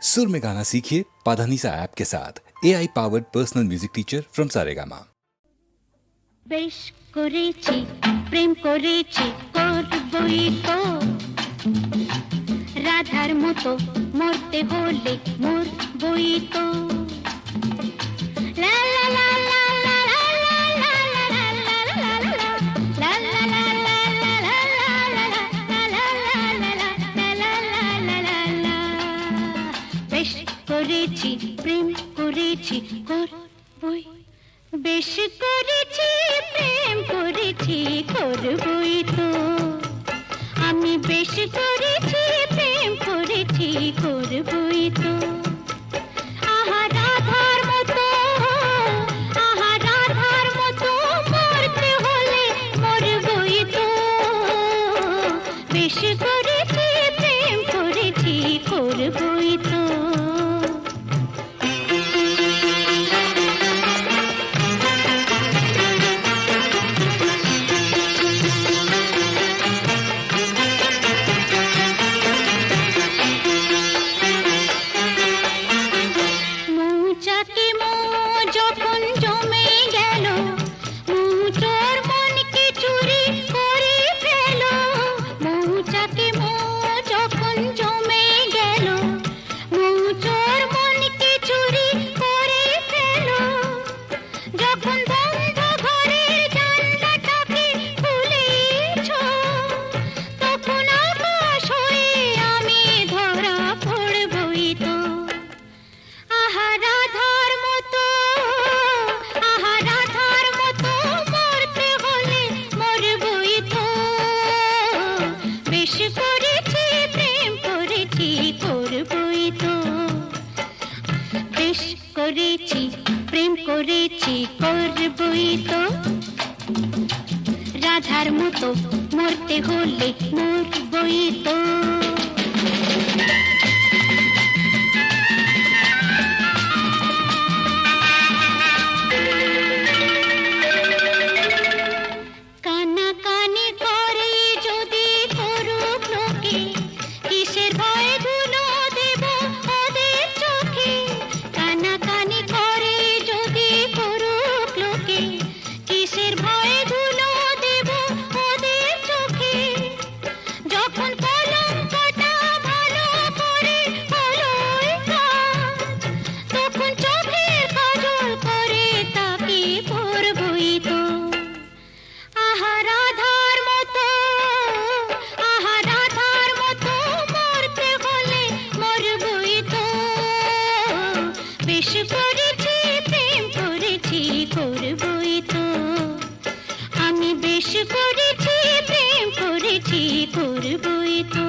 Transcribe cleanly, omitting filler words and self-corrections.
सुर में गाना सीखिए पाधानीसा ऐप के साथ AI powered personal music teacher from Saregama. বেশ করেছি প্রেম করেছি করবই তো রাধার মতো মরতে হলে মরবই তো লা লা লা লা লা লা লা লা লা লা লা বেশ করেছি প্রেম করেছি করবই বেশ করেছি প্রেম করেছি করবই তো আমি বেশ করেছি প্রেম করেছি করবই তো আহা রাধার মতো আহা রাধার মতো মরতে হলে মরবই তো বেশ করেছি প্রেম করেছি করবই তো করেছি প্রেম করেছি করবই তো রাধার মতো মরতে হলে মরবই তো কানাকানি করে যদি করুক লোকে কিসের ভয়ে ধুলো দেব ওদের চোখে কানাকানি করে যদি করুক লোকে কিসের ভয়ে ধুলো দেব ওদের চোখে যখন কলঙ্কটা ভালো করে হলোই কাজ তখন চোখের কাজল করে তাকে পরবই তো আহা রাধার মতো মরতে হলে মরবই তো বেশ করেছি প্রেম করেছি করবই তো আমি বেশ করেছি প্রেম করেছি করবই তো